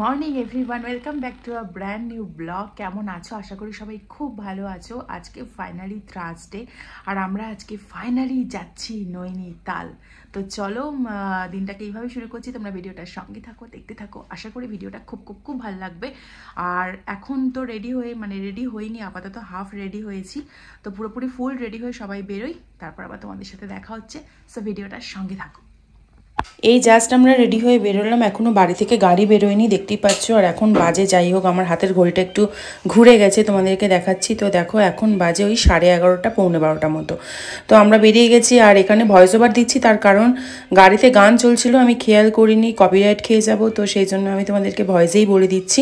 Morning everyone, welcome back to a brand new blog. কেমন আছো? আশা করি সবাই খুব ভালো আছো। আজকে ফাইনালি থার্সডে আর আমরা আজকে ফাইনালি যাচ্ছি নৈনিতাল। তো চলো দিনটাকে এইভাবে শুরু করছি। তোমরা ভিডিওটার সঙ্গে থাকো, দেখতে থাকো। আশা করি ভিডিওটা খুব ভালো লাগবে। আর এখন তো রেডি হইনি, আপাতত হাফ রেডি হয়েছি। তো পুরোপুরি ফুল রেডি হয়ে সবাই বেরোই, তারপর আবার তোমাদের সাথে দেখা হচ্ছে। সো ভিডিওটার সঙ্গে থাকো। এই জাস্ট আমরা রেডি হয়ে বেরোলাম, এখনও বাড়ি থেকে গাড়ি বেরোয়নি, দেখতেই পাচ্ছ। আর এখন বাজে, যাই হোক, আমার হাতের ঘড়িটা একটু ঘুরে গেছে, তোমাদেরকে দেখাচ্ছি। তো দেখো এখন বাজে ওই 11:30 পৌনে 12টার মতো। তো আমরা বেরিয়ে গেছি। আর এখানে ভয়েস ওভার দিচ্ছি, তার কারণ গাড়িতে গান চলছিল, আমি খেয়াল করিনি, কপিরাইট খেয়ে যাব। তো সেই জন্য আমি তোমাদেরকে ভয়েসেই বলে দিচ্ছি।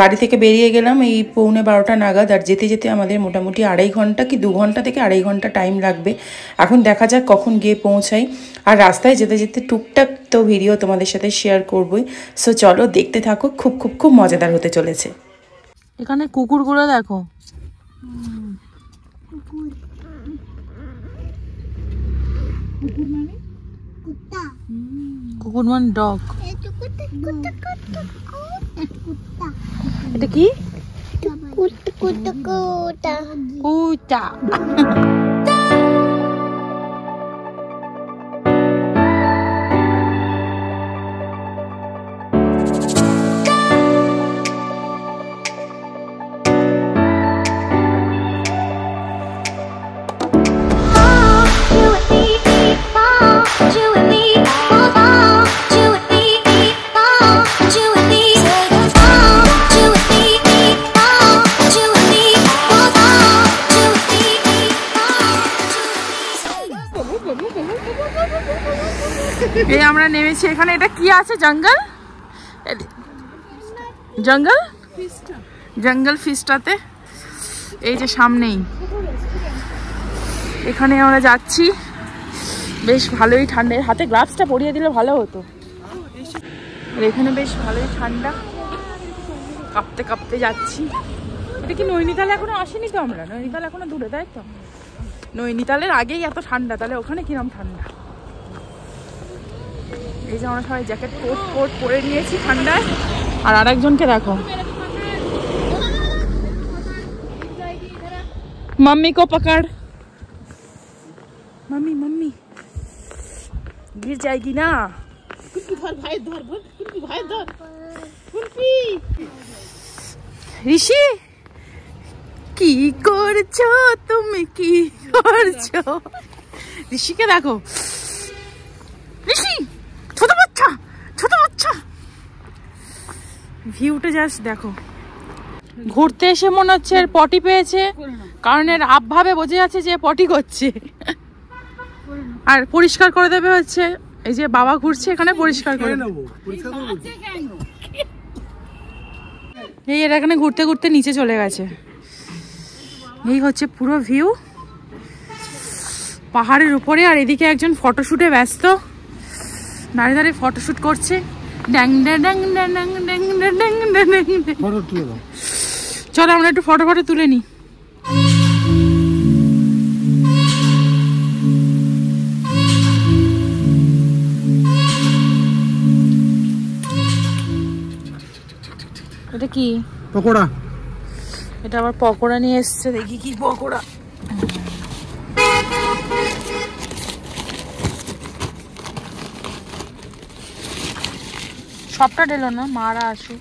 বাড়ি থেকে বেরিয়ে গেলাম এই পৌনে 12টা নাগাদ। আর যেতে যেতে আমাদের মোটামুটি 2.5 ঘন্টা কি 2 ঘন্টা থেকে 2.5 ঘন্টা টাইম লাগবে। এখন দেখা যাক কখন গিয়ে পৌঁছাই। আর রাস্তায় যেতে যেতে টুকটাক তো ভিডিও তোমাদের সাথে শেয়ার করবই। সো চলো দেখতে থাকো, খুব মজাদার হতে চলেছে। এখানে কুকুরগুলো দেখো, কুকুর মানে ডগ। এটা কি? কুতা। এই আমরা নেমেছি এখানে। এটা কি আছে? জঙ্গল জঙ্গল ফিস্টাতে, এই যে সামনেই, এখানে আমরা যাচ্ছি। বেশ ভালোই ঠান্ডা, হাতে গ্লাভসটা পরিয়ে দিলে ভালো হতো। আর এখানে বেশ ভালোই ঠান্ডা, কাঁপতে কাঁপতে যাচ্ছি। এটা কি নৈনিতাল? এখনো আসেনি তো আমরা, নৈনিতাল এখনো দূরে, তাই তো? নৈনিতালের আগেই এত ঠান্ডা, তাহলে ওখানে কিরম ঠান্ডা। এই যে আমরা সবাই জ্যাকেট কোট পরে নিয়েছি ঠান্ডায়। আর আরেকজনকে দেখো, मम्मी को पकड़, मम्मी गिर जाएगी ना। ঋষি কি করছো তুমি, কি করছো? ঋষিকে দেখো, ঋষি ছোট বাচ্চা ভিউটা জাস্ট দেখো। ঘুরতে এসে মনে হচ্ছে এর পটি পেয়েছে, কারণ এর আবভাবে বোঝা যাচ্ছে যে পটি করছে। আর পরিষ্কার করে দেবে হচ্ছে, এই যে বাবা ঘুরছে এখানে পরিষ্কার করে নেবো। এই এর এখানে ঘুরতে ঘুরতে নিচে চলে গেছে। এই হচ্ছে পুরো ভিউ পাহাড়ের উপরে। আর এদিকে একজন ফটোশুটে ব্যস্ত, দাঁড়িয়ে দাঁড়িয়ে ফটোশুট করছে। চলো আমরা একটু ফটো তুলে নিই। এটা কি? পকোড়া। এটা আবার পকোড়া নিয়ে এসছে, দেখি কি পকোড়া। সবটা ঢেলো না, মারা আসুক।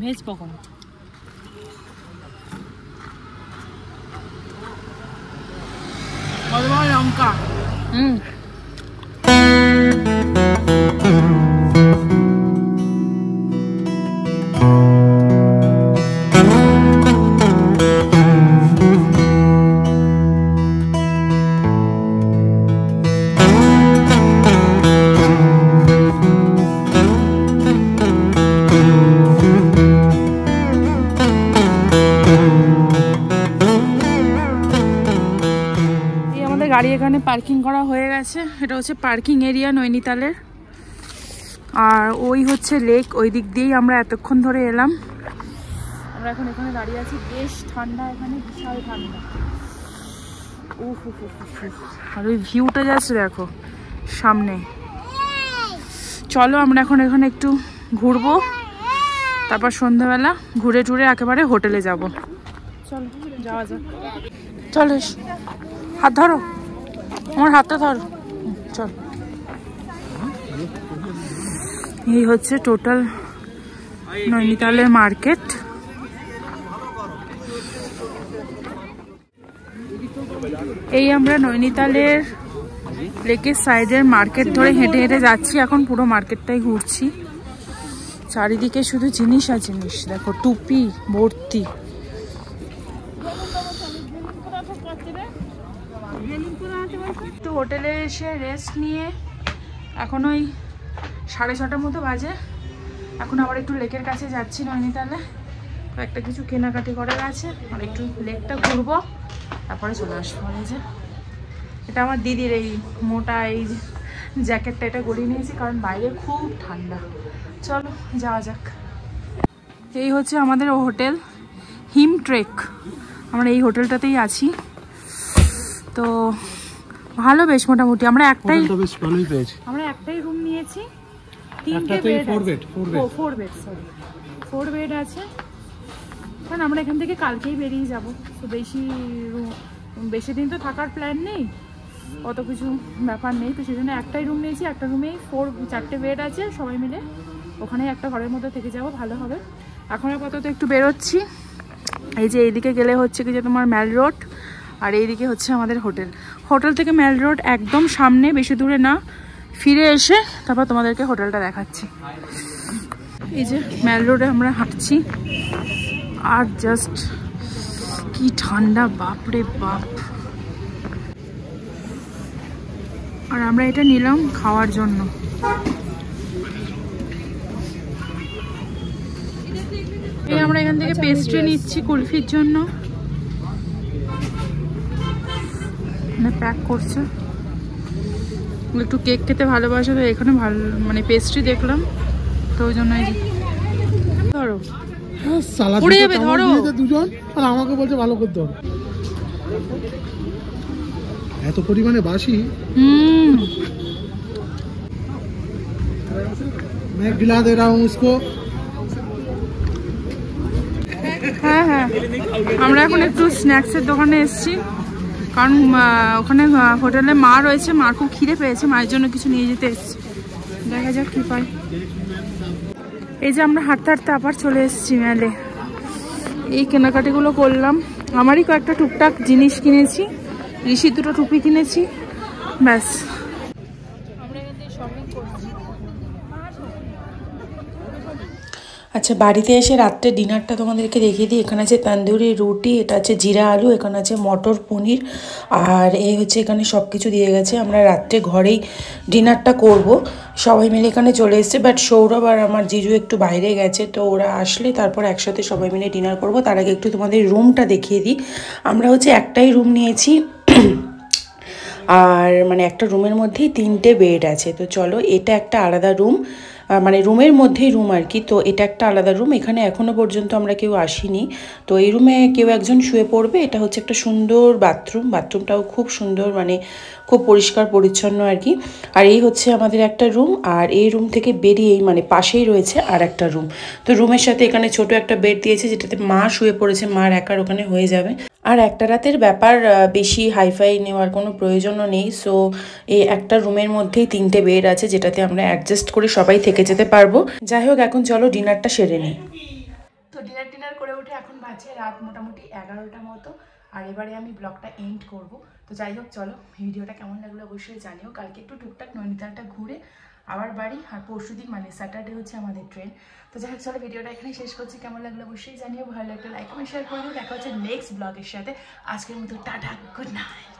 ভেজ পকোড়া। লঙ্কা। গাড়ি এখানে পার্কিং করা হয়ে গেছে। এটা হচ্ছে পার্কিং এরিয়া নৈনিতালের। আর ওই হচ্ছে লেক, ওই দিক দিয়েই আমরা এতক্ষণ ধরে এলাম। আমরা এখন এখানে দাঁড়িয়ে আছি, বেশ ঠান্ডা এখানে, বিশাল ঠান্ডা। আর ওই ভিউটা যাচ্ছে দেখো সামনে। চলো আমরা এখন এখানে একটু ঘুরবো, তারপর সন্ধ্যাবেলা ঘুরে টুরে একেবারে হোটেলে যাব। চলো যাওয়া যাক। চলো হাত ধরো, আমার হাতটা ধরো। চল, এই হচ্ছে টোটাল নৈনিতালের মার্কেট। এই আমরা নৈনিতালের লেকের সাইডের মার্কেট ধরে হেঁটে হেঁটে যাচ্ছি, এখন পুরো মার্কেটটাই ঘুরছি। চারিদিকে শুধু জিনিস আর জিনিস, দেখো টুপি ভর্তি। একটু হোটেলে এসে রেস্ট নিয়ে এখন ওই 6:30টার মতো বাজে। এখন আবার একটু লেকের কাছে যাচ্ছি নৈনিতালে, একটা কিছু কেনাকাটি করার আছে, আর একটু লেকটা ঘুরবো, তারপরে চলে আসবো। এই যে এটা আমার দিদির এই মোটা এই জ্যাকেটটা, এটা গড়িয়ে নিয়েছি কারণ বাইরে খুব ঠান্ডা। চলো যাওয়া যাক। এই হচ্ছে আমাদের হোটেল হিম ট্রেক, আমরা এই হোটেলটাতেই আছি। তো ভালো বেশ মোটামুটি। আমরা একটাই রুম নিয়েছি, 3টে বেড, 4 বেড আছে। কারণ আমরা এখান থেকে কালকেই বেরিয়ে যাবো, তো বেশি দিন তো থাকার প্ল্যান নেই, অত কিছু ব্যাপার নেই। তো সেই জন্য একটাই রুম নিয়েছি, একটা রুমেই 4টে বেড আছে, সবাই মিলে ওখানেই একটা ঘরের মধ্যে থেকে যাবো, ভালো হবে। এখন আপাতত একটু বেরোচ্ছি। এই যে এইদিকে গেলে হচ্ছে কি যে তোমার ম্যাল রোড, আর এইদিকে হচ্ছে আমাদের হোটেল। হোটেল থেকে ম্যাল রোড একদম সামনে, বেশি দূরে না। ফিরে এসে তারপর তোমাদেরকে হোটেলটা দেখাচ্ছি। এই যে ম্যাল রোডে আমরা হাঁটছি, আর জাস্ট কি ঠান্ডা, বাপরে বাপ। আর আমরা এটা নিলাম খাওয়ার জন্য। এই আমরা এখান থেকে পেস্ট্রি নিচ্ছি কুলফির জন্য, প্যাক করছে। একটু কেক খেতে ভালোবাসে, তো এখানে ভালো মানে পেস্ট্রি দেখলাম, তো ওই জন্য এই যে ধরো পুড়ে যাবে, ধরো দুজন, আর আমাকে বলছে ভালো করতে হবে, এত পরিমাণে বাসি। मैं गिला दे रहा हूँ उसको। হ্যাঁ হ্যাঁ, আমরা এখন একটু স্ন্যাক্সের দোকানে এসেছি, কারণ ওখানে হোটেলে মা রয়েছে, মার খুব খিদে পেয়েছে, মায়ের জন্য কিছু নিয়ে যেতে এসেছি। দেখা যাক কি পাই। এই যে আমরা হাঁটতে হাঁটতে আবার চলে এসেছি মেলে। এই কেনাকাটিগুলো করলাম, আমারই কয়েকটা টুকটাক জিনিস কিনেছি, ঋষির 2টো টুপি কিনেছি, ব্যাস। আচ্ছা, বাড়িতে এসে রাত্রে ডিনারটা তোমাদেরকে দেখিয়ে দিই। এখানে আছে তন্দুরি রুটি, এটা আছে জিরা আলু, এখানে আছে মটর পনির, আর এই হচ্ছে এখানে সব কিছু দিয়ে গেছে। আমরা রাত্রে ঘরেই ডিনারটা করব, সবাই মিলে এখানে চলে এসেছে। বাট সৌরভ আর আমার জিজু একটু বাইরে গেছে, তো ওরা আসলে তারপর একসাথে সবাই মিলে ডিনার করব। তার আগে একটু তোমাদের রুমটা দেখিয়ে দিই। আমরা হচ্ছে একটাই রুম নিয়েছি, আর মানে একটা রুমের মধ্যেই 3টে বেড আছে। তো চলো, এটা একটা আলাদা রুম, মানে রুমের মধ্যেই রুম আর কি। তো এটা একটা আলাদা রুম, এখানে এখনও পর্যন্ত আমরা কেউ আসিনি। তো এই রুমে কেউ একজন শুয়ে পড়বে। এটা হচ্ছে একটা সুন্দর বাথরুম, বাথরুমটাও খুব সুন্দর, মানে খুব পরিষ্কার পরিচ্ছন্ন আর কি। আর এই হচ্ছে আমাদের একটা রুম, আর এই রুম থেকে বেরিয়েই মানে পাশেই রয়েছে আর একটা রুম। তো রুমের সাথে এখানে ছোট একটা বেড দিয়েছে, যেটাতে মা শুয়ে পড়েছে, মার একার ওখানে হয়ে যাবে। আর একটা রাতের ব্যাপার, বেশি হাইফাই নেওয়ার কোনো প্রয়োজনও নেই। সো এই একটা রুমের মধ্যেই 3টে বেড আছে, যেটাতে আমরা অ্যাডজাস্ট করে সবাই থেকে যেতে পারবো। যাই হোক, এখন চলো ডিনারটা সেরে নিই। তো ডিনার করে উঠে এখন বাজে রাত মোটামুটি 11টা মতো, আর এবারে আমি ব্লগটা এন্ড করব। তো যাই হোক, চলো ভিডিওটা কেমন লাগলো অবশ্যই জানিও। কালকে একটু টুকটাক নৈনিতালটা ঘুরে আবার বাড়ি, আর পরশুদিন মানে স্যাটারডে হচ্ছে আমাদের ট্রেন। তো যাই হোক, চলো ভিডিওটা এখানে শেষ করছি। কেমন লাগলো অবশ্যই জানিও, ভালো লাগলে লাইক কমেন্ট শেয়ার করে দিও। দেখা হচ্ছে নেক্সট ব্লগের সাথে। আজকের মতো টাটা, গুড নাইট।